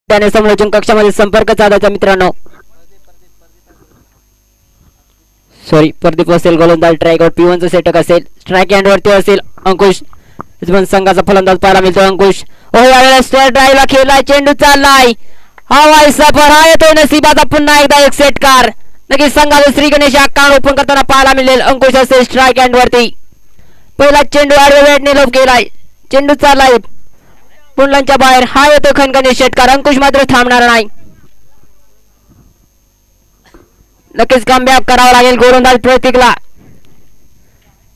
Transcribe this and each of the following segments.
त्याने समोरच्या कक्षामध्ये संपर्क साधायचा मित्रांनो. सॉरी प्रदीप असेल गोलंदाज ट्रायकआउट P1 चा सेटक असेल स्ट्राइक हँड वरती असेल अंकुश. इथून संघाचा फलंदाज पाहायला मिळतो अंकुश. ओ यावेळेला स्ट्राइक ड्राइव्हला खेळलाय चेंडू चाललाय हवाई सफर हा येतोय नशिबाचा पुन्हा एकदा एक सेटकार. नक्कीच संघाचा श्री गणेश अकाउंट ओपन करताना पाहायला मिळेल अंकुश असेल स्ट्राइक हँड वरती. पहिला चेंडू आडव्या बॅटने लोप केलाय चेंडू चाललाय पुंडलांच्या बाहेर हा येतो खणखणी षटकार. अंकुश मात्र थांबणार नाही. नक्कीच कमबॅक करावा लागेल गोलंदाज प्रतीकला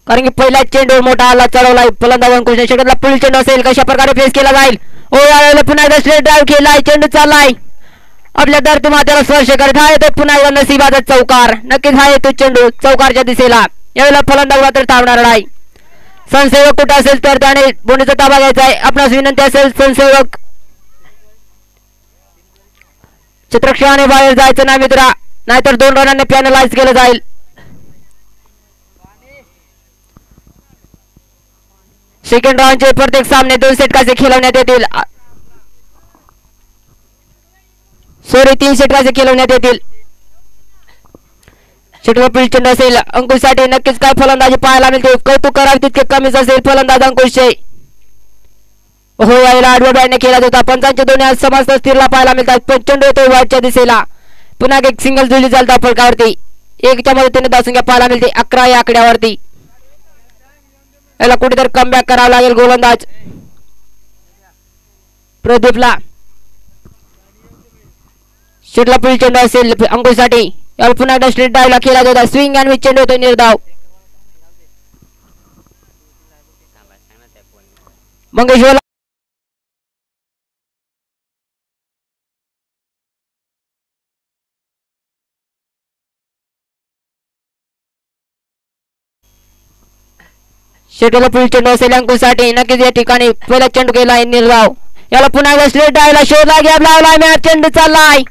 कारण की पहिला चेंडू मोठा आला चढवलाय फलंदाज अंकुशने. षटकातला पुढील चेंडू असेल कशा प्रकारे फेस केला जाईल. ओ यावेळेला पुन्हा एकदा स्ट्रेट ड्राइव्ह केलाय चेंडू चाललाय आपल्या धरती मातेला स्पर्श करत हा येतो पुन्हा एकदा नशिबाचा चौकार. नक्कीच हा येतो चेंडू चौकारच्या दिशेला. यावेळेला फलंदाज मात्र थांबणार नाही. संसेवक कुठे असेल तर त्याने बोनीचा ताबा घ्यायचा आहे. आपणास विनंती असेल संसेवक चित्रक्षाने बाहेर जायचं नाही मित्रा नाहीतर 2 रनांनी पॅनलाइज केलं जाईल. सेकंड राउंडचे प्रत्येक सामने 2 षटकाचे खेळवण्यात येतील. सॉरी 3 षटकाचे खेळवण्यात येतील. षटकातील चेंडू असेल अंकुशसाठी नक्कीच काय फलंदाजी पाहायला मिळते. कौतुक करावे तितके कमीच असेल फलंदाज अंकुशचे. हो यावेळेला आडव्या बॅटने खेळला होता. पंचांचे दोन्ही आज समस्त स्थिरला पाहायला मिळतात. पण चेंडू येतो वाटच्या दिशेला. पुन्हा एक सिंगल जुळली चालतात फलकावरती. एकच्या मदतीने धावसंख्या पाहायला मिळते 11 या आकड्यावरती. याला कुठेतरी कमबॅक करावं लागेल गोलंदाज प्रदीपला. षटला पुढील चेंडू असेल अंकुशसाठी. यावर पुन्हा एकदा स्ट्रेट ड्राइव्हला खेळला होता स्विंग आणि चेंडू होतो निर्धाव. मंगेशवर षटला पुढील चेंडू असेल अंकुशसाठी. नक्कीच या ठिकाणी पहिला चेंडू केलाय निर्धाव. याला पुन्हा एकदा स्ट्रेट ड्राइव्हला शोधला गॅप लावलाय मॅच चेंडू चाललाय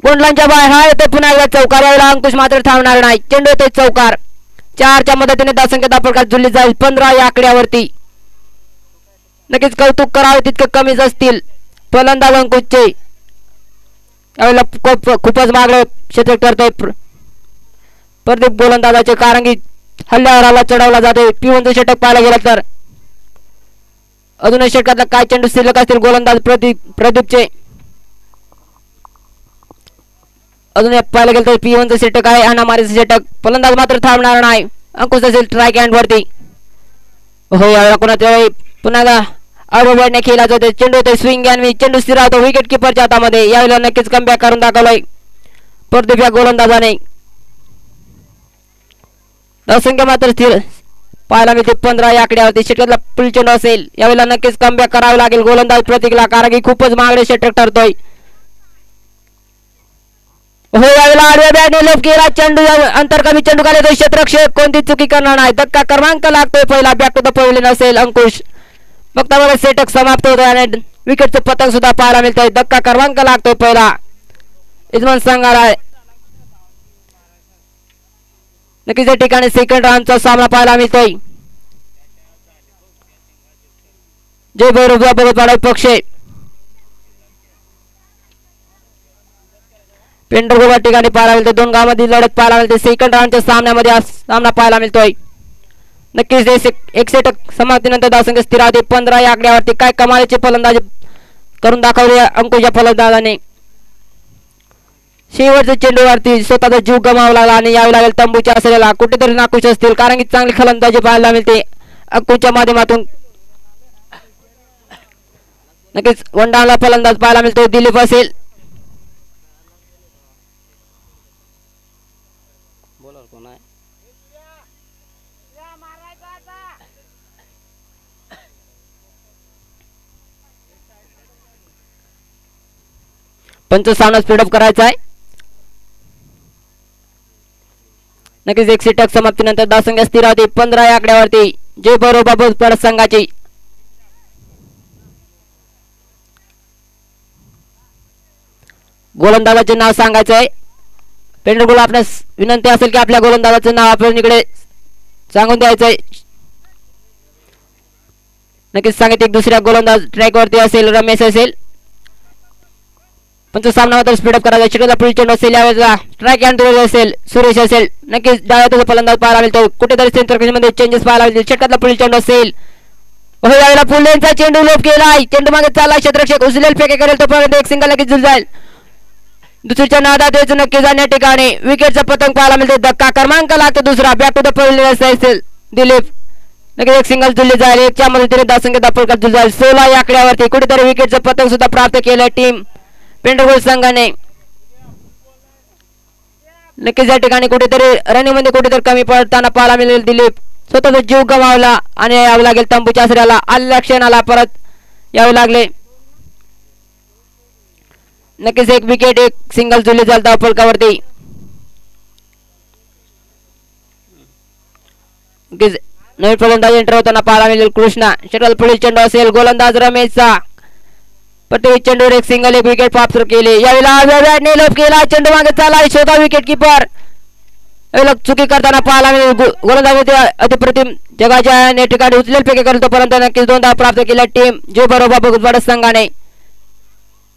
गोंडलांच्या बाहेर हा येतो पुन्हा एकदा चौकार. यावेळेला अंकुश मात्र थांबणार नाही. चेंडू येतो चौकार. 4च्या मदतीने धावसंख्या दापडकात जुळली जाईल 15 या आकड्यावरती. नक्कीच कौतुक करावे तितके कमीच असतील फलंदाज अंकुशचे. यावेळेला खूपच मागं क्षेत्र करतोय प्रदीप गोलंदाजाचे कारण की हल्ल्यावर चढवला जातोय. P1 चे षटक पाहायला गेला तर अजूनही षटकातला काय चेंडू शिल्लक असतील गोलंदाज प्रदीपचे. अजून पाहायला गेलं तर P1 चे षटक आहे अनामारीचे षटक. फलंदाज मात्र थांबणार नाही. अंकुश असेल स्ट्राइक हँड वरती. हो यावेळेला कोणाच्या पुन्हा आडव्या बॅटने खेळला जातो. चेंडू येतो स्विंग आणि चेंडू स्थिर राहतो विकेट किपरच्या हातामध्ये. यावेळेला नक्कीच कमबॅक करून दाखवलाय प्रदीप या गोलंदाजाने. धावसंख्या मात्र स्थिर पाहायला मिळते 15 या आकड्यावरती. षटकातला पुढील चेंडू असेल यावेळेला नक्कीच कमबॅक करावे लागेल गोलंदाज प्रतीकला कारण की खूपच महागडे षटक ठरतोय. हो यावेळेला आडव्या बॅटने लोप केला चेंडू अंतर कमी चेंडू खाली तो क्षेत्ररक्षक कोणती चुकी करणार नाही. धक्का क्रमांक लागतोय पहिला बॅक टू द पवेलियन असेल अंकुश. बघता बघा षटक समाप्त होतोय आणि विकेटचं पतन सुद्धा पाहायला मिळतंय. धक्का क्रमांक लागतोय पहिला यजमान संघाला. नक्कीच या ठिकाणी सेकंड राउंडचा सामना पाहायला मिळतोय. जय भैरव पक्ष पेंडरगोबा ठिकाणी पाहायला मिळते. 2 गावांमधील लढत पाहायला मिळते. सेकंड राउंडच्या सामन्यामध्ये हा सामना पाहायला मिळतोय. नक्कीच एक षटक समाप्तीनंतर धावसंख्या स्थिर राहते 15 या आकड्यावरती. काय कमालीचे फलंदाजी करून दाखवले अंकुशच्या फलंदाजाने. शेवटच्या चेंडूवरती स्वतःचा जीव गमावा लागला आणि यावे लागेल तंबूच्या असलेला कुठेतरी नाखुश असतील कारण की चांगली फलंदाजी पाहायला मिळते अंकुशच्या माध्यमातून. नक्कीच वनडाऊनला फलंदाज पाहायला मिळतो दिलीप असेल. पंच सामना स्पीडअप करायचा आहे. नक्कीच एक षटक समाप्तीनंतर धावसंख्या स्थिर राहते 15 या आकड्यावरती. जय बरोबर संघाची. गोलंदाजाचे नाव सांगायचं आहे. पेंडरगोल आपल्यास विनंती असेल की आपल्या गोलंदाजाचे नाव आपण इकडे सांगून द्यायचं आहे. नक्कीच सांगितले दुसऱ्या गोलंदाज ट्रॅक वरती असेल रमेश असेल. पण तो सामना मात्र स्पीडअप करायचा. षटकातला पुढील चेंडू असेल यावेळेला स्ट्राईक हँड असेल सुरेश असेल. नक्कीच डाव्या फलंदाज पाहायला मिळतो. कुठेतरी सेंटर चेंजेस पाहायला मिळतील. षटकातला पुढील चेंडू असेल यावेळेला पुलेंचा चेंडू लोप केलाय. चेंडू मागे चालला. क्षेत्ररक्षक उचलेल फेके करेल तोपर्यंत एक सिंगल नक्कीच झुल जाईल. दुसरीच्या नादात यायचं नक्कीच आणि या ठिकाणी विकेटचा पतंग पाहायला मिळते. धक्का क्रमांक लागतो दुसरा. बॅक टू द पवेलियन असेल दिलीप. नक्कीच एक सिंगल झुलली जाईल. एकच्या मदतीने धावसंख्या दाखल झुल जाईल. 16 या आकड्यावरती कुठेतरी विकेटचं पतंग सुद्धा प्राप्त केलं टीम पेंडरगोल संघाने. नक्कीच या ठिकाणी कुठेतरी रनिंग मध्ये कुठेतरी कमी पडताना पाहायला मिळेल. दिलीप स्वतःचा जीव गमावला आणि यावं लागेल तंबूच्या आसऱ्याला. आलेल्या क्षणाला परत यावे लागले. नक्कीच एक विकेट एक सिंगल झुलली जाईल धावफलकावरती. नवीन फलंदाज एंटर होताना पाहायला मिळेल कृष्णा. षटकात पुढील चेंडू असेल गोलंदाज रमेशचा. प्रत्येक चेंडूवर एक सिंगल एक विकेट प्राप्त केले. यावेळेला लोप केला. चेंडू मागे चालला. शोधा विकेट किपर चुकी करताना पाहायला मिळेल. गोलंदाज अतिप्रतिम जगाच्या ठिकाणी उचलेल फेके करतो परंतु नक्कीच 2 धावा प्राप्त केल्या टीम जे बरोबर बघत संघाने.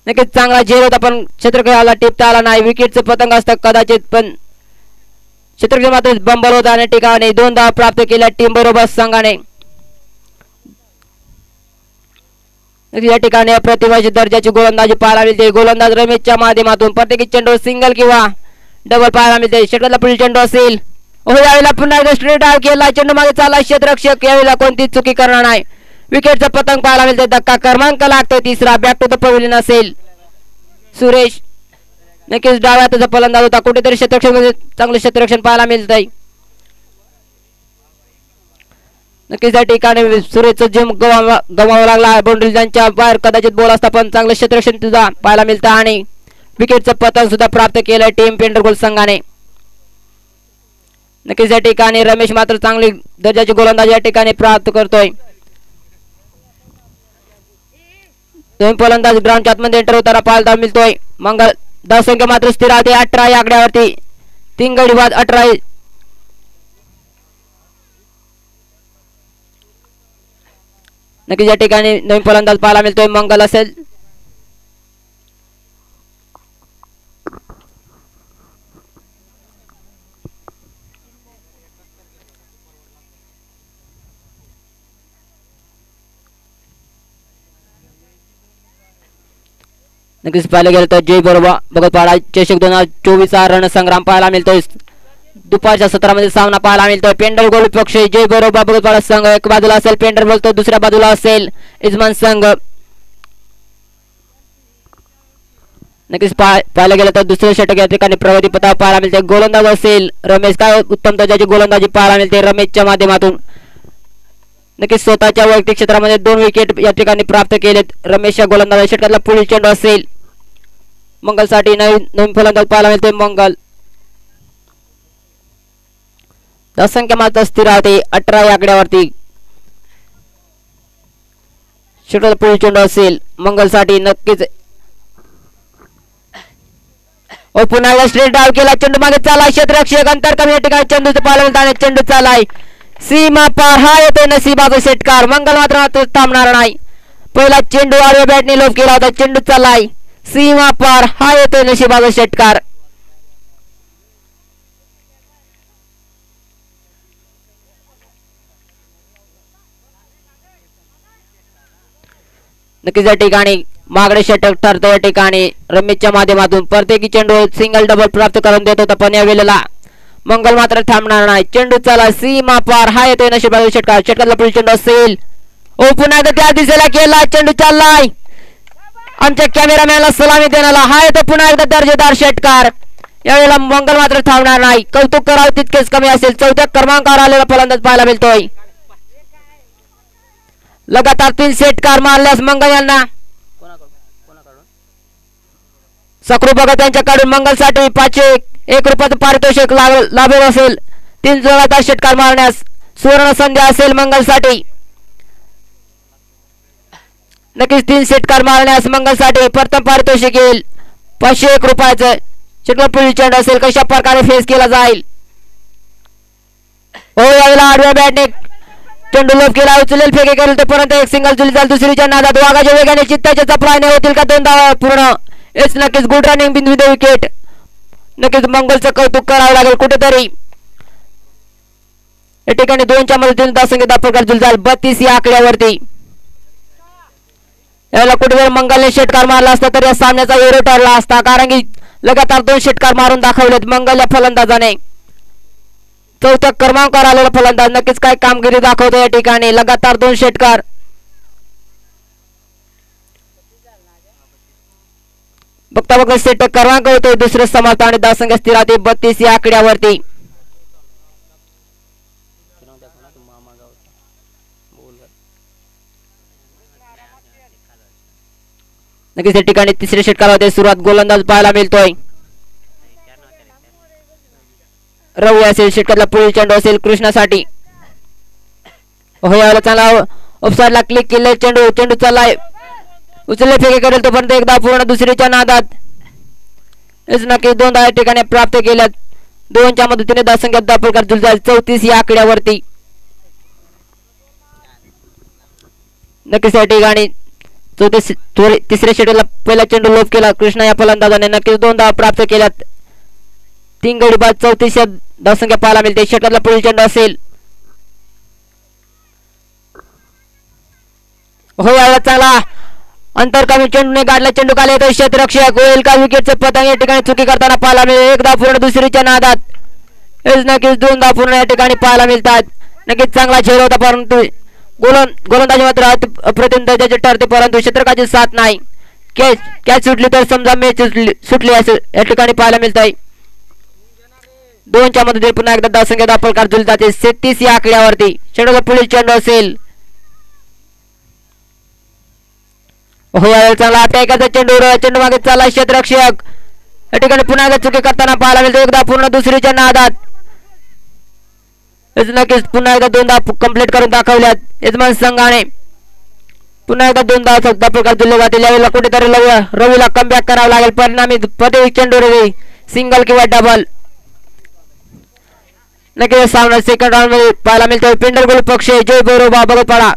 नक्कीच चांगला झेल होता पण क्षेत्रक्षकाला टिपता आला नाही. विकेटचं पतंग असतं कदाचित पण क्षेत्रक्षक मात्र बंबल होता आणि ठिकाणी 2 धावा प्राप्त केल्या टीम बरोबर संघाने. या ठिकाणी अप्रतिमाची दर्जाची गोलंदाजी पाहायला मिळते. गोलंदाज रमेशच्या माध्यमातून प्रत्येक चेंडू सिंगल किंवा डबल पाहायला मिळते. षटकातला पुढील चेंडू असेल यावेळेला पुन्हा एकदा स्ट्रेट डाव केला. चेंडू मागे चालला. क्षेत्ररक्षक यावेळेला कोणतीच चुकी करणार नाही. विकेटचा पतंग पाहायला मिळते. धक्का क्रमांक लागतो तिसरा. बॅक टू द पवेलियन असेल सुरेश. नक्कीच डाव्या हाताचा फलंदाज होता. कुठेतरी क्षेत्ररक्षण मध्ये चांगलं क्षेत्ररक्षण पाहायला मिळतंय. नक्कीच या ठिकाणी सुरेशचा जिम गमावा लागला. बाउंड्री लाईनच्या बाहेर कदाचित बॉल असता पण चांगलं क्षेत्ररक्षण सुद्धा पाहायला मिळतं आणि विकेटचं पतंग सुद्धा प्राप्त केलं टीम पेंडरगोल संघाने. नक्कीच या ठिकाणी रमेश मात्र चांगली दर्जाची गोलंदाजी या ठिकाणी प्राप्त करतोय. 2 फलंदाज ग्राउंडच्या आतमध्ये एंटर होताना पाहायला मिळतोय. मंगल धावसंख्या मात्र स्थिर राहते 18 या आकड्यावरती. 3 गडी बाद 18. नक्कीच या ठिकाणी नवीन फलंदाज पाहायला मिळतोय मंगल असेल. नक्कीच पाहायला गेलं तर जय बरोबर बघत पाडा चषक 2024 रणसंग्राम पाहायला मिळतोय. दुपारच्या सत्रामध्ये सामना पाहायला मिळतोय. पेंडरगोल पक्ष जय बरोबर बघत पाडा संघ एक बाजूला असेल पेंडरगोल तर दुसऱ्या बाजूला असेल इजमान संघ. नक्कीच पाहायला गेलं तर दुसरे षटक या ठिकाणी प्रगती पथावर पाहायला मिळते. गोलंदाज असेल रमेश. काय उत्तम दर्जाची गोलंदाजी पाहायला मिळते रमेशच्या माध्यमातून. नक्कीच स्वतःच्या वैयक्तिक क्षेत्रामध्ये 2 विकेट या ठिकाणी प्राप्त केलेत रमेशच्या गोलंदाज. षटकातला पुढील चेंडू असेल मंगलसाठी. नवीन फलंदाज पाहायला मिळते मंगल. धावसंख्या मात्र स्थिर राहते 18 या आकड्यावरती. षटकातला पुढील चेंडू असेल मंगलसाठी. नक्कीच पुन्हा स्ट्रेट डाव केला. चेंडू मागे चाला. क्षेत्ररक्षक अंतर कमी या ठिकाणी चेंडूचं पाहायला मिळतं आणि चेंडू चालाय सीमा पार. हा येतोय नशिबाचा षटकार. मंगल मात्र थांबणार नाही. पहिला चेंडू आडव्या बॅटने लोप केला होता. चेंडू चालाय सीमा पार. हा येतोय नशिबाचा षटकार. नक्कीच या ठिकाणी मागडे षटक ठरतो. या ठिकाणी रमेशच्या माध्यमातून प्रत्येकी चेंडू सिंगल डबल प्राप्त करून देत होता पण या वेळेला मंगल मात्र थांबणार नाही. चेंडू चाला सीमा पार. हा येतोय नशिबाचा षटकार. षटकातला पुढील चेंडू असेल पुन्हा एकदा त्या दिशेला केला. चेंडू चाललाय. आमच्या कॅमेरामॅनला सलामी देण्याला. हा येतो पुन्हा एकदा दर्जेदार षटकार. यावेळेला मंगल मात्र थांबणार नाही. कौतुक करावं तितकेच कमी असेल. 4थ्या क्रमांकावर आलेला फलंदाज पाहायला मिळतोय. लगातार 3 षटकार मारल्यास मंगल यांना सकृ भगत यांच्याकडून मंगलसाठी 501 रुपयाचं पारितोषिक लाभेल असेल. 3 जोरादार षटकार मारण्यास सुवर्ण संधी असेल मंगलसाठी. नक्कीच 3 षटकार मारण्यास मंगलसाठी प्रथम पारितोषिक येईल 501 रुपयाचं. षटकार पुढील चेंडू असेल कशा प्रकारे फेस केला जाईल. यावेळेला आडव्या बॅटने चेंडू लोप केला. उचलेल फेके केले तर परंतु एक सिंगल झुली जाईल. दुसरीच्या नादात वाघाच्या वेगाने चित्ताच्या चपळाने होतील का 2 धावा पूर्ण. हेच नक्कीच गुड रनिंग बिंदू विकेट. नक्कीच मंगलचं कौतुक करावं लागेल कुठेतरी. या ठिकाणी 2च्या मदतीने धावसंख्या 10 प्रकार जुलजाल 32 या आकड्यावरती. याला कुठेतरी मंगलने षटकार मारला असता तर या सामन्याचा हिरो ठरला असता, कारण की लगातार 2 षटकार मारून दाखवलेत मंगल या फलंदाजाने. 4थ्या क्रमांकावर आलेला फलंदाज नक्कीच काय कामगिरी दाखवतो या ठिकाणी. लगातार 2 षटकार. बघता बघता सेट क्रमांक होतोय दुसरे समाप्त आणि धावसंख्या स्थिर राहते 32 या आकड्यावरती. नक्कीच या ठिकाणी तिसरे षटकार होते सुरुवात गोलंदाज पाहायला मिळतोय. रवी असेल षटकातला पुढील चेंडू असेल कृष्णासाठी. हो याला चांगला ऑफसाइडला क्लिक केले. चेंडू चाललाय उचलले फेके करेल तोपर्यंत एकदा पूर्ण दुसरीच्या नादात. हेच नक्कीच 2 या ठिकाणी प्राप्त केल्यात. 2च्या मदतीने धावसंख्या 10 प्रकार जुलजाल 34 या आकड्यावरती. नक्कीच या ठिकाणी तिसऱ्या षटकाला पहिला चेंडू लोप केला कृष्णा या फलंदाजाने. नक्कीच 2 धावा प्राप्त केल्यात. 3 गडी बाद 34 या धावसंख्या पाहायला मिळते. षटकातला पुढील चेंडू असेल. हो याला चांगला अंतर कमी चेंडूने गाडला. चेंडू खाली येतो क्षेत्ररक्षक होईल का विकेटचे पतंग या ठिकाणी चुकी करताना पाहायला मिळेल. एकदा पूर्ण दुसरीच्या नादात. हेच नक्कीच 2 धावा पूर्ण या ठिकाणी पाहायला मिळतात. नक्कीच चांगला झेल होता परंतु गोलंदाजी मात्र अप्रतिम दर्जाचे ठरते परंतु क्षेत्रकाची साथ नाही. कॅच सुटली तर समजा मॅच सुटली असे या ठिकाणी पाहायला मिळत आहे. 2च्या मदतीने पुन्हा एकदा धावसंख्या 10 प्रकार जुळली जाते 37 या आकड्यावरती. चेंडूचा पुढील चेंडू असेल. हो यावेळी चांगला अटॅकरचा चेंडू मागे चालला क्षेत्ररक्षक या ठिकाणी पुन्हा एकदा चुकी करताना पाहायला मिळते. एकदा पूर्ण दुसरीच्या नादात. नक्कीच पुन्हा एकदा 2 धावा कंप्लीट करून दाखवल्यात यजमान संघाने. पुन्हा एकदा 2 धावा प्रकार जुळले जातील. यावेळेला कुठेतरी रवीला कमबॅक करावं लागेल. परिणामी प्रत्येक चेंडू रवी सिंगल किंवा डबल. नक्कीच सामना सेकंड राऊंड मध्ये पाहायला मिळतोय. पिंडरगुल पक्ष जय बरोबा बघत पडा.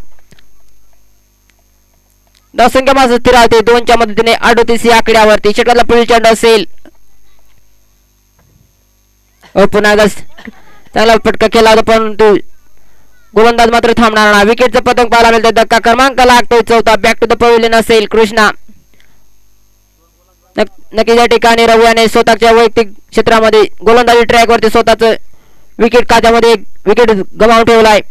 धावसंख्या मात्र स्थिर राहते 2च्या मदतीने 38 या आकड्यावरती. षटकातला पुढील चेंडू असेल. पुन्हा एकदा चांगला फटका केला होता परंतु गोलंदाज मात्र थांबणार नाही. विकेटचं पतंग पाहायला मिळतंय. धक्का क्रमांक लागतोय 4था. बॅक टू द पवेलियन असेल कृष्णा. नक्कीच या ठिकाणी रविने स्वतःच्या वैयक्तिक क्षेत्रामध्ये गोलंदाजी ट्रॅकवरती स्वतःच विकेट खात्यामध्ये विकेट गमावून ठेवलाय.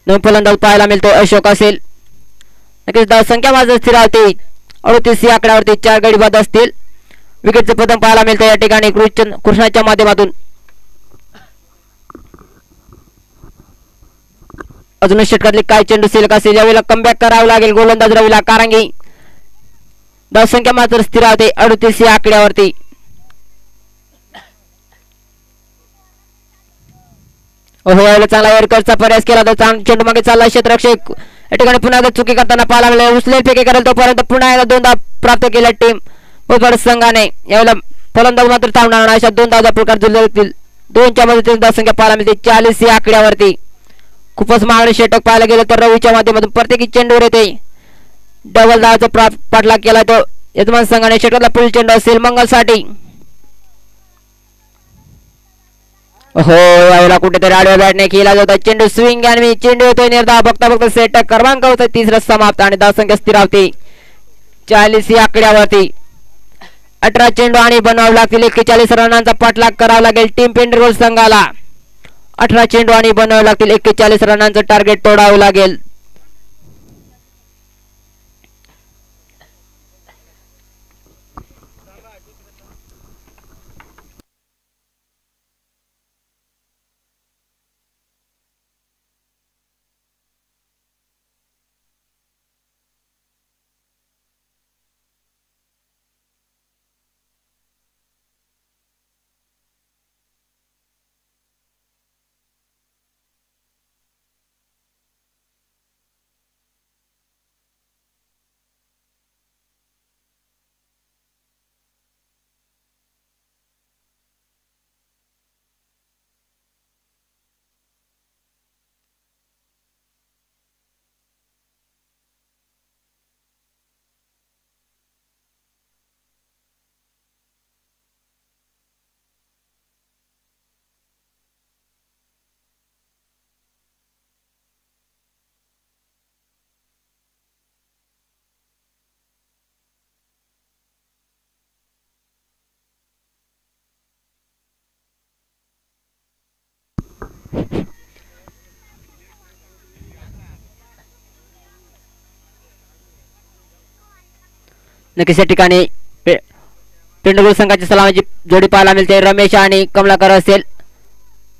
नवीन फलंदाज पाहायला मिळतोय अशोक असेल. नक्कीच धावसंख्या मात्र स्थिर राहते 38 या आकड्यावरती. 4 गडी बाद असतील. विकेटचं पतंग पाहायला मिळतं या ठिकाणी कृष्णाच्या माध्यमातून. अजून षटकातले काय चेंडू शिल्लक असेल. यावेळेला कमबॅक करावं लागेल गोलंदाज रवीला कारण की धावसंख्या मात्र स्थिर राहते 38 या आकड्यावरती. यावेळेला चांगला एअरकटचा प्रयास केला तर चेंडू मागे चालला क्षेत्ररक्षक या ठिकाणी पुन्हा एकदा चुकी करताना पाहायला मिळाले. उचलेल फेके करेल तोपर्यंत पुन्हा एकदा 2 धावा प्राप्त केल्या टीम बोलपाड संघाने. यावेळेला फलंदाज मात्र थांबणार नाही. अशा 2 धावा प्रकार जुळले जातील. 2च्या मदतीने धावसंख्या पाहायला मिळते 40 या आकड्यावरती. खूपच महागडे षटक पाहायला गेलं तर रवीच्या माध्यमातून प्रत्येकी चेंडूवर येते. डबल धावाचा पाठलाग केला तो यजमान संघाने. षटकातला पुढील चेंडू असेल मंगलसाठी. हो यावेळेला कुठेतरी आडव्या बॅटने केला जातो चेंडू. स्विंग आणि चेंडू येतोय निर्धाव. बघता बघता सेट क्रमांक होता 3रा समाप्त आणि धावसंख्या स्थिर राहते 40 या आकड्यावरती. 18 चेंडू आणि बनवावे लागतील. 41 रनांचा पाठलाग करावा लागेल टीम पेंडरगोल संघाला. 18 चेंडू आणि बनवावे लागतील. 41 रनांचं टार्गेट तोडावं लागेल. नक्कीच या ठिकाणी पेंडुगुल संघाची सलामीची जोडी पाहायला मिळते. रमेश आणि कमलाकर असेल.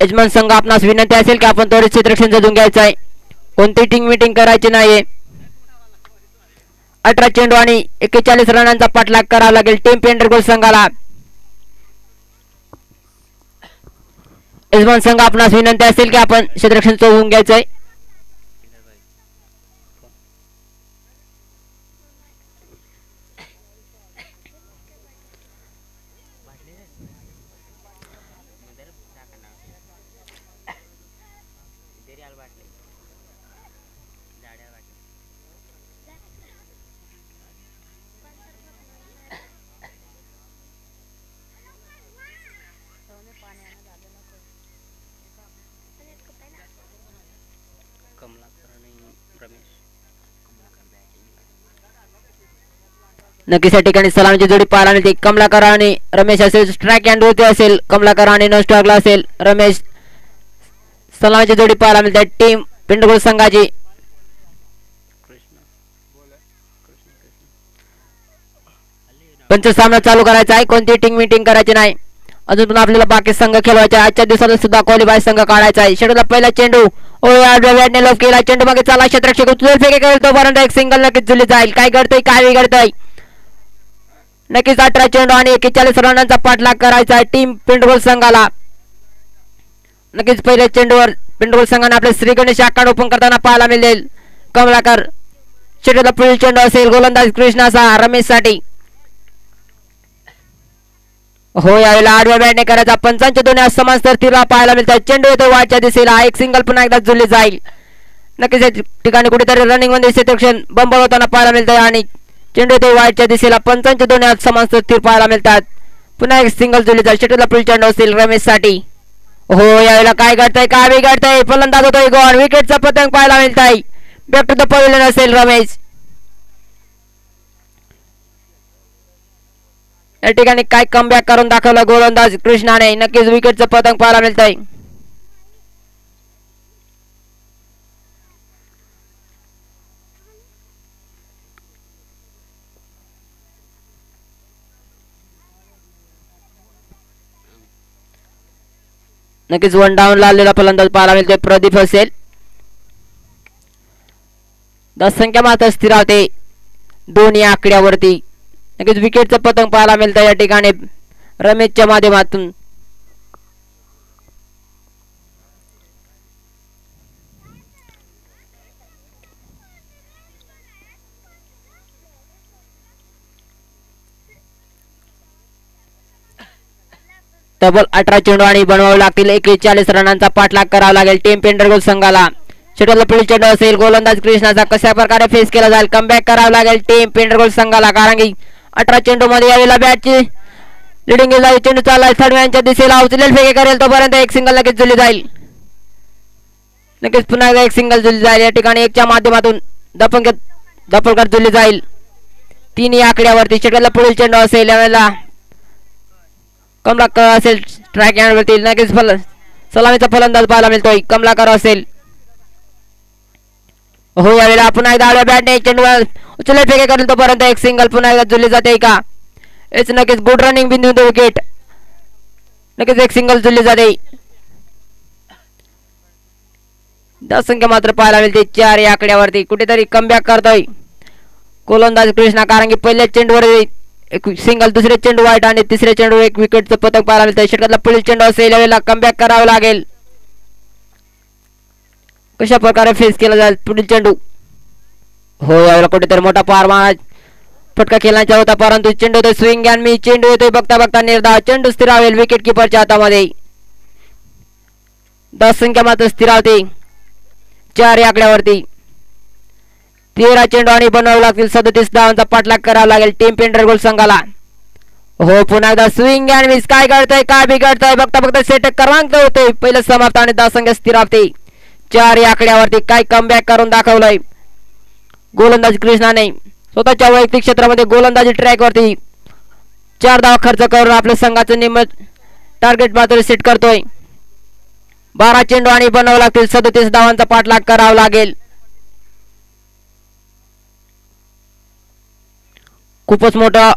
यजमान संघ आपणास विनंती असेल की आपण थोडे क्षेत्ररक्षण जजून घ्यायचं आहे. कोणती टीम मीटिंग करायची नाहीये. 18 चेंडू आणि 41 रनांचा पाठलाग करावा लागेल टीम पेंडुगुल संघाला. यजमान संघ आपणास विनंती असेल की आपण क्षेत्ररक्षण जजून घ्यायचं आहे. नक्कीच या ठिकाणी सलामीची जोडी पाहायला मिळते. कमलाकर आणि रमेश असेल. स्ट्राईक अँड वरती असेल कमलाकर आणि नो स्ट्राईकला असेल रमेश. सलामीची जोडी पाहायला मिळते टीम पेंडुगुल संघाची. पंच सामना चालू करायचा आहे. कोणती टीम मीटिंग करायची नाही. अजून पण आपल्याला बाकी संघ खेळवायचे. आजच्या दिवसाला सुद्धा क्वालिफाय संघ काढायचा आहे. शेड्यूलला पहिला चेंडू बॅटने लॉफ केला. चेंडू मागे चाला. क्षेत्ररक्षक उचलून फेके करेल तोपर्यंत एक सिंगल नक्कीच जुळली जाईल. काय घडतंय काय बिघडतंय. नक्कीच 18 चेंडू आणि 41 रनांचा पाठलाग करायचा आहे टीम पेंडुगुल संघाला. नक्कीच पहिल्या चेंडूवर पेंडुगुल संघाने आपले श्री गणेश आखाड ओपन करताना पाहायला मिळेल. कमलाकर शेड्यूलला पुढील चेंडू असेल गोलंदाज कृष्णाचा रमेश साठी. हो यावेळेला आडव्या बॅटने करायचा. पंचांच्या दोन्ही समान स्थितीला पाहायला मिळतात. चेंडू येतो वाटच्या दिशेला. एक सिंगल पुन्हा एकदा जुळली जाईल. नक्कीच या ठिकाणी कुठेतरी रनिंग मध्ये क्षेत्ररक्षण बंबळ होताना पाहायला मिळतंय आणि चेंडू येतो वाटच्या दिशेला. पंचांच्या दोन्ही समान स्थिर पाहायला मिळतात. पुन्हा एक सिंगल जुळली जाईल. शेट्टीला पुढील चेंडू असेल रमेश साठी. हो यावेळेला काय घडतंय काय बिघडतंय. फलंदाज होतोय गॉन. विकेटचा पतंग पाहायला मिळतंय. बॅक टू द पवेलियन असेल रमेश. या ठिकाणी काय कमबॅक करून दाखवलं गोलंदाज कृष्णाने. नक्कीच विकेटचं पतंग पाहायला मिळतंय. नक्कीच वन डाऊन लावलेला फलंदाज पाहायला मिळतोय प्रदीप असेल. संख्या मात्र स्थिरावते दोन्ही आकड्यावरती. नक्कीच विकेटचं पतंग पाहायला मिळतं या ठिकाणी रमेशच्या माध्यमातून. तब्बल 18 चेंडू आणि बनवावे लागतील. 41 रनांचा पाठलाग करावा लागेल टीम पेंडुगुल संघाला. शेड्यूलला पुढील चेंडू असेल गोलंदाज कृष्णाचा. कशा प्रकारे फेस केला जाईल. कमबॅक करावं लागेल टीम पेंडुगुल संघाला. कारण की 18 चेंडू मध्ये यावेळेला बॅटची लिडिंग गेला. चेंडू चालला थर्डमॅनच्या दिशेला. उचलेल फेके करेल तोपर्यंत एक सिंगल नक्कीच जुळली जाईल. नक्कीच पुन्हा एकदा एक सिंगल जुळली जाईल. या ठिकाणी एकच्या माध्यमातून दफलकर जुळली जाईल तिन्ही आकड्यावरती. शेड्यूलला पुढील चेंडू असेल यावेळेला कमलाकर असेल स्ट्राईक अँडवरती. नक्कीच सलामीचा फलंदाज पाहायला मिळतोय कमलाकर असेल. हो यावेळेला पुन्हा एकदा आडव्या बॅटने चेंडू उचलले फेके करेल तोपर्यंत एक सिंगल पुन्हा एकदा जुळली जाते का. इट्स नक्कीच गुड रनिंग बिंदू विकेट. नक्कीच एक सिंगल जुळली जाते. संख्या मात्र पाहायला मिळते 4 या आकड्यावरती. कुठेतरी कमबॅक करतोय गोलंदाज कृष्णा. कारण की पहिल्या चेंडूवर एक सिंगल, दुसरे चेंडू वाईट आणि तिसरे चेंडू एक विकेटचं पतंग पाहायला मिळतंय. षटकातला पुढील चेंडू असेल यावेळेला कमबॅक करावं लागेल. कशा प्रकारे फेस केला जाईल पुढील चेंडू. हो यावेळेला कुठेतरी मोठा पार फटका खेळण्याचा होता परंतु चेंडू होतोय स्विंग अँड मी. चेंडू येतोय बघता बघता निर्धाव. चेंडू स्थिरावेल विकेट किपरच्या हातामध्ये. 10 संख्या मात्र स्थिरावते 4 या आकड्यावरती. 13 चेंडू आणि बनवावे लागतील. 37 धावांचा पाठलाग करावा लागेल टीम पेंडुगुल संघाला. हो पुन्हा एकदा स्विंग अँड मिस. काय घडतंय काय बिघडतंय. बघता बघता सेट क्रमांक होतोय पहिलं समाप्त आणि 10 संख्या स्थिरावते 4 या आकड्यावरती. काय कमबॅक करून दाखवलंय गोलंदाज कृष्णाने. स्वतःच्या वैयक्तिक क्षेत्रामध्ये गोलंदाजी ट्रॅक वरती 4 धावा खर्च करून आपल्या संघाचं निम्म टार्गेट मात्र सेट करतोय. 12 चेंडू आणि बनावं लागतील. 37 धावांचा पाठलाग करावा लागेल. खूपच मोठं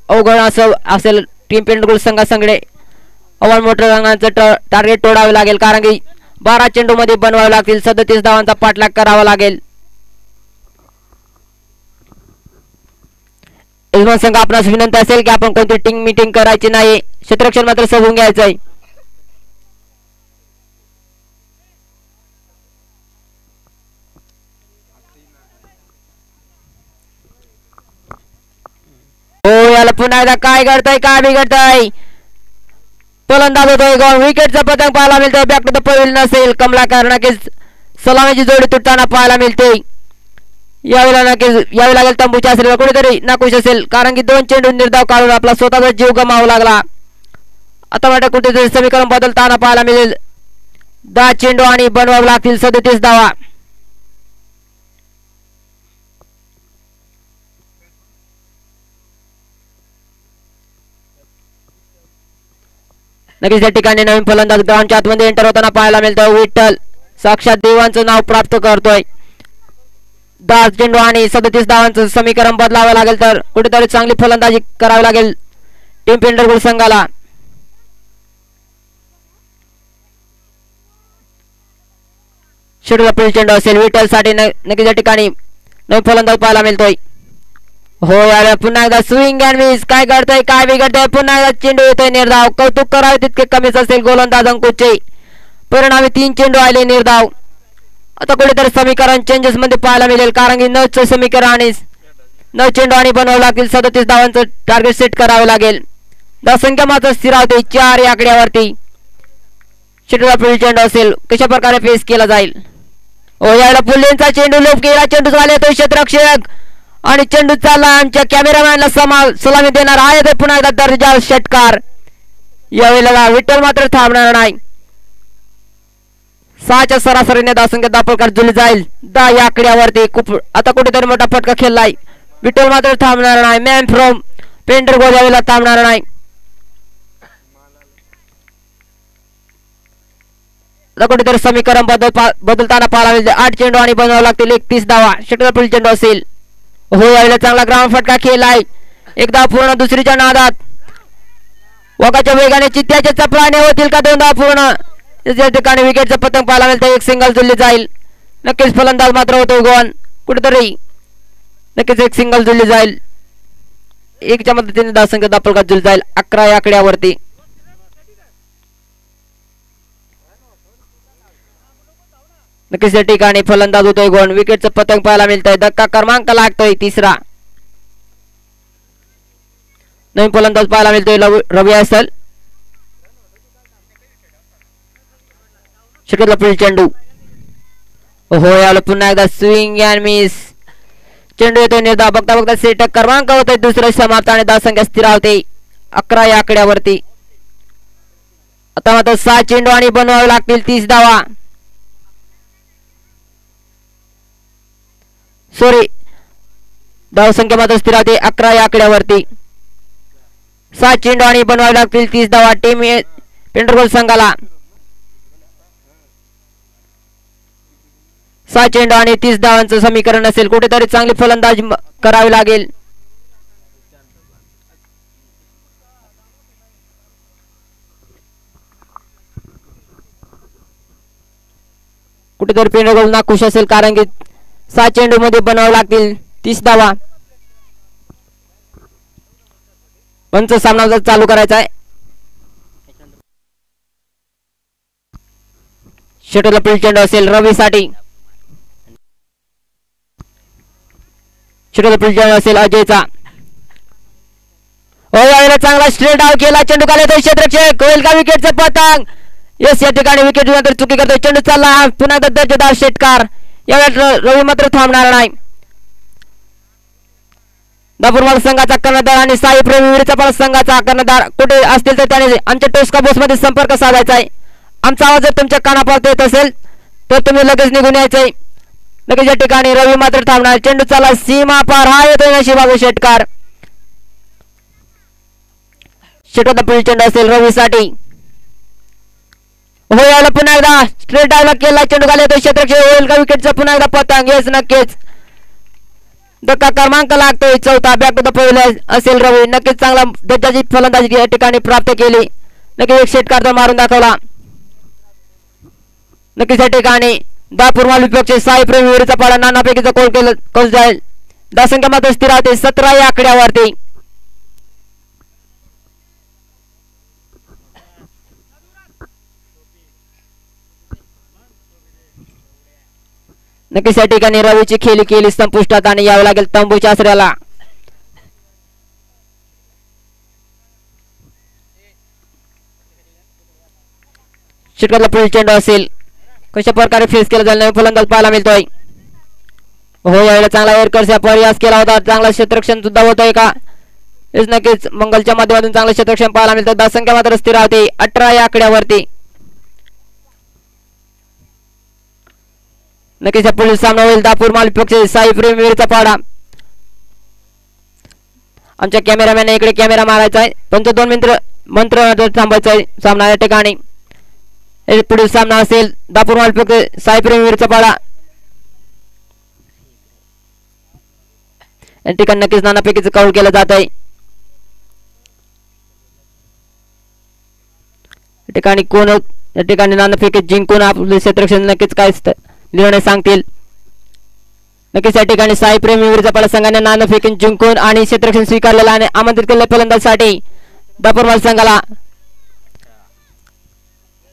अवघड असं असेल टीम पेंडगुळ संघासंगडे. अव्वल मोठं रंगाचं टार्गेट तोडावे लागेल कारण की 12 चेंडू मध्ये बनवावे लागतील. 37 धावांचा पाठलाग करावा लागेल. यजमान संघ आपणास विनंती असेल की आपण कोणती टीम मीटिंग करायची नाही. क्षेत्ररक्षण मात्र सजवून घ्यायचं आहे. हो याला पुन्हा एकदा काय घडतंय काय बिघडतंय. फलंदाज होतोय गॉल. विकेटचा पतंग पाहायला मिळतोय. बॅक टू द पवेलियन असेल कमलाकर. नक्कीच सलामीची जोडी तुटताना पाहायला मिळते. यावेळेला नक्कीच यावी लागेल तंबूच्या असेल कुठेतरी नाखुश असेल कारण की 2 चेंडू निर्धाव काढून आपला स्वतःचा जीव गमावा लागला. आता वाटतं कुठेतरी समीकरण बदलताना पाहायला मिळेल. 10 चेंडू आणि बनवावे लागतील 37 धावा. नक्कीच या ठिकाणी नवीन फलंदाज ग्राउंडच्या आतमध्ये एंटर होताना पाहायला मिळतो. विठ्ठल साक्षात देवांचं नाव प्राप्त करतोय. 10 चेंडू आणि 37 धावांचं समीकरण बदलावं लागेल तर कुठेतरी चांगली फलंदाजी करावी लागेल टीम पेंडगुळ संघाला. शेड्यूल अपील चेंडू असेल विठ्ठल साठी. नक्कीच या ठिकाणी नवीन फलंदाज पाहायला मिळतोय. हो यावेळेला पुन्हा एकदा स्विंग अँड मिस. काय घडतंय काय बिघडतंय. पुन्हा एकदा चेंडू येतोय निर्धाव. कौतुक करावे तितके कमीच असेल गोलंदाज अंकुशचे. परिणामी 3 चेंडू आले निर्धाव. आता कुठेतरी समीकरण चेंजेस मध्ये पाहायला मिळेल कारण की 9चं समीकरण आणि 9 चेंडू आणि बनवावे लागतील. 37 धावांचं टार्गेट सेट करावे लागेल. धावसंख्या मात्र स्थिरावते 4 या आकड्यावरती. शेड्यूल अपील चेंडू असेल कशा प्रकारे फेस केला जाईल. हो यावेळेला पुल्लेंचा चेंडू लोप केला. चेंडू झाले तो क्षेत्ररक्षक आणि चेंडू चालला. आमच्या कॅमेरामॅनला सलामी देणार आहे ते पुन्हा एकदा दर्जा षटकार. यावेळेला विठ्ठल मात्र थांबणार नाही. 6च्या सरासरीने धावसंख्या दापलकार जुळली जाईल 10 या आकड्यावरती. खूप आता कुठेतरी मोठा फटका खेळलाय. विठ्ठल मात्र थांबणार नाही. मॅन फ्रॉम पेंडगुळ यावेळेला थांबणार नाही. आता कुठेतरी समीकरण बदलताना पाहायला मिळते. 8 चेंडू आणि बनवावे लागतील 31 धावा. शेट्टर पुढील चेंडू असेल. हो यावेळेला चांगला ग्राउंड फटका खेळलाय. एक धाव पूर्ण दुसरीच्या नादात. वगाच्या वेगाने चित्त्याच्या चपळाने होतील का 2 धाव पूर्ण. या ठिकाणी विकेटचं पतंग पाहायला मिळतं. एक सिंगल जुळली जाईल. नक्कीच फलंदाज मात्र होतो गोन. कुठेतरी नक्कीच एक सिंगल जुळली जाईल. 1च्या मदतीने धावसंख्या दापलकार जुळली जाईल 11 या आकड्यावरती. नक्कीच या ठिकाणी फलंदाज होतोय गोन. विकेटचं पतंग पाहायला मिळतंय. धक्का क्रमांक लागतोय 3रा. नवीन फलंदाज पाहायला मिळतोय रवी असेल. शेट्टर पुढील चेंडू. हो याला पुन्हा एकदा स्विंग अँड मिस. चेंडू येतोय निर्धाव. बघता बघता षटक क्रमांक होतोय 2रा समाप्त आणि धावसंख्या स्थिरावते 11 या आकड्यावरती. आता मात्र 6 चेंडू आणि बनवावे लागतील 30 धावा. सॉरी धावसंख्या मात्र स्थिरावते 11 या आकड्यावरती. 7 चेंडू आणि बनवावे लागतील 30 धावा टीम पेंडगुळ संघाला. 6 चेंडू आणि 30 धावांचं समीकरण असेल. कुठेतरी चांगली फलंदाजी करावी लागेल. कुठेतरी पेंडगुळ नाखुश असेल कारण की 6 चेंडू मध्ये बनवावे लागतील 30 धावा. पंच सामना चालू करायचा आहे. शेट्टर पुढील चेंडू असेल रवी साठी. शेट्टर पुढील चेंडू असेल अजयचा. हो यावेळेला चांगला स्ट्रेट डाव केला. चेंडू खाली येतोय क्षेत्ररक्षक. होईल का विकेटचं पतंग. यस या ठिकाणी विकेट नंतर चुकी करतोय. चेंडू चालला पुन्हा एकदा दर्जेदार षटकार. यावेळेला रवी मात्र थांबणार नाही. दापूरमाल संघाचा कर्णधार आणि साई प्रेमी विरचा संघाचा कर्णधार कुठे असतील तर त्याने आमच्या टोस्का बॉक्स मध्ये संपर्क साधायचा आहे. आमचा आवाज जर तुमच्या कानापर्यंत येत असेल तर तुम्ही लगेच निघून यायचंय. लगेच या ठिकाणी रवी मात्र थांबणार. चेंडू चालला सीमा पार. हा येतोय नशिबाचा षटकार. षटकार पुढील चेंडू असेल रवी साठी. हो याला पुन्हा एकदा स्ट्रेट डायलॉग केला. चेंडू खाली येतोय क्षेत्ररक्षक. होईल का विकेटचा पुन्हा एकदा पतंग. येस नक्कीच धक्का क्रमांक लागतोय चौथा. बॅक टू द पहिला असेल रवी. नक्कीच चांगला दर्जाची फलंदाजी या ठिकाणी प्राप्त केली. नक्कीच एक षटकार मारून दाखवला. नक्कीच या ठिकाणी दापूर माल विपक्ष साई प्रेमी विरुद्ध पाडा नानापैकीचा कोल केलं कौल जाईल. धावसंख्या मात्र स्थिर राहते 17 या आकड्यावरती. नक्कीच या ठिकाणी रवीची खेळी केली संपुष्टात आणि यावं लागेल तंबूच्या आसऱ्याला. षटकातला पुढील चेंडू असेल. कशा प्रकारे फेस केला जाईल नवीन फलंदाज पाहायला मिळतोय. हो यावेळेला चांगला एअरकर्सचा प्रयास केला होता. चांगला क्षेत्ररक्षण सुद्धा होतोय का. नक्कीच मंगलच्या माध्यमातून चांगलं क्षेत्ररक्षण पाहायला मिळतं. धावसंख्या मात्र स्थिर राहते 18 या आकड्यावरती. नक्कीच पुढील सामना होईल दापूर माल विपक्ष साई प्रेमी विरुद्ध पाडा. आमच्या कॅमेरामॅनने इकडे कॅमेरा मारायचा आहे पण तो 2 मिनिट मंत्र थांबायचा आहे सामना या ठिकाणी. पुढील सामना असेल दापूर माल विपक्ष साई प्रेमी विरुद्ध पाडा. या ठिकाणी नक्कीच नानापैकीचं कौल केलं जात आहे. या ठिकाणी कोण या ठिकाणी नानापैकी जिंकून आपले क्षेत्ररक्षण नक्कीच काय निर्णय सांगतील. नक्कीच या ठिकाणी साई प्रेमी विरुद्ध पाडा संघाने नाणेफेक जिंकून आणि क्षेत्ररक्षण स्वीकारलेला आणि आमंत्रित केलेल्या फलंदाजीसाठी दापूर माल संघाला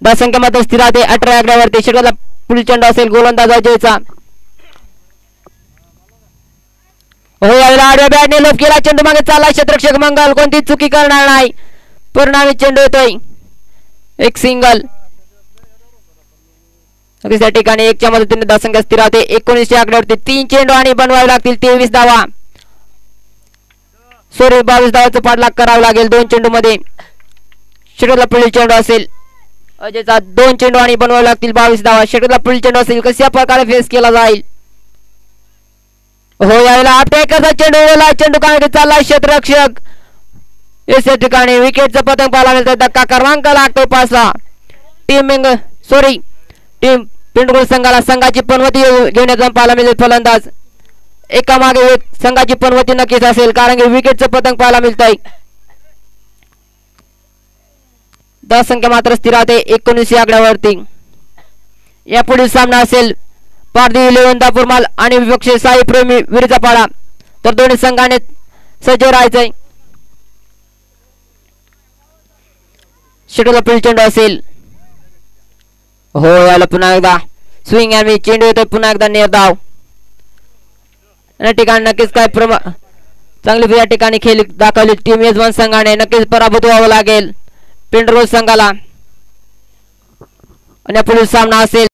धावसंख्या मात्र स्थिर राहते 18 आकड्यावरती. षटकातला पुढील चेंडू असेल गोलंदाज अजयचा. हो यावेळेला आडव्या बॅटने लोप केला. चेंडू मागे चालला. क्षेत्ररक्षक मंगल कोणती चुकी करणार नाही. परिणामी चेंडू येतोय एक सिंगल. या ठिकाणी एकच्या मदतीने धावसंख्या स्थिर राहते 19 आकड्यावरती. 3 चेंडू आणि बनवावे लागतील 23 धावा. सॉरी 22 धावाचा पाठलाग करावा लागेल 2 चेंडू मध्ये. षटकातला पुढील चेंडू असेल अजयचा. 2 चेंडू आणि बनवावे लागतील 22 धावा. षटकातला पुढील चेंडू असेल कशा प्रकारे फेस केला जाईल. हो यावेळेला आपट्याचा चेंडू उडवला. चेंडू काढण्यासाठी चालला क्षेत्ररक्षक. या ठिकाणी विकेटचं पतंग पाहायला मिळतं. धक्का क्रमांक लागतोय 5ला. टीम पिंडगुळ संघाला संघाची पनवती घेऊन जाऊन पाहायला मिळेल. फलंदाज एका मागे एक संघाची पनवती नक्कीच असेल कारण की विकेटचं पतंग पाहायला मिळतंय. धावसंख्या मात्र स्थिर राहते 19 आकड्यावरती. या पुढील सामना असेल पारधी 11 दापूर माल आणि विपक्ष साई प्रेमी विरुद्ध पाडा. तर दोन्ही संघाने सज्ज राहायचंय. षटकातला पुढील चेंडू असेल. हो याला पुन्हा एकदा स्विंग आणि चेंडू येतोय पुन्हा एकदा निर्धाव. या ठिकाणी नक्कीच काय चांगली या ठिकाणी खेळ दाखवली टीम यजमान संघाने. नक्कीच पराभूत व्हावं लागेल पिंडरोज संघाला. आणि पुढील सामना असेल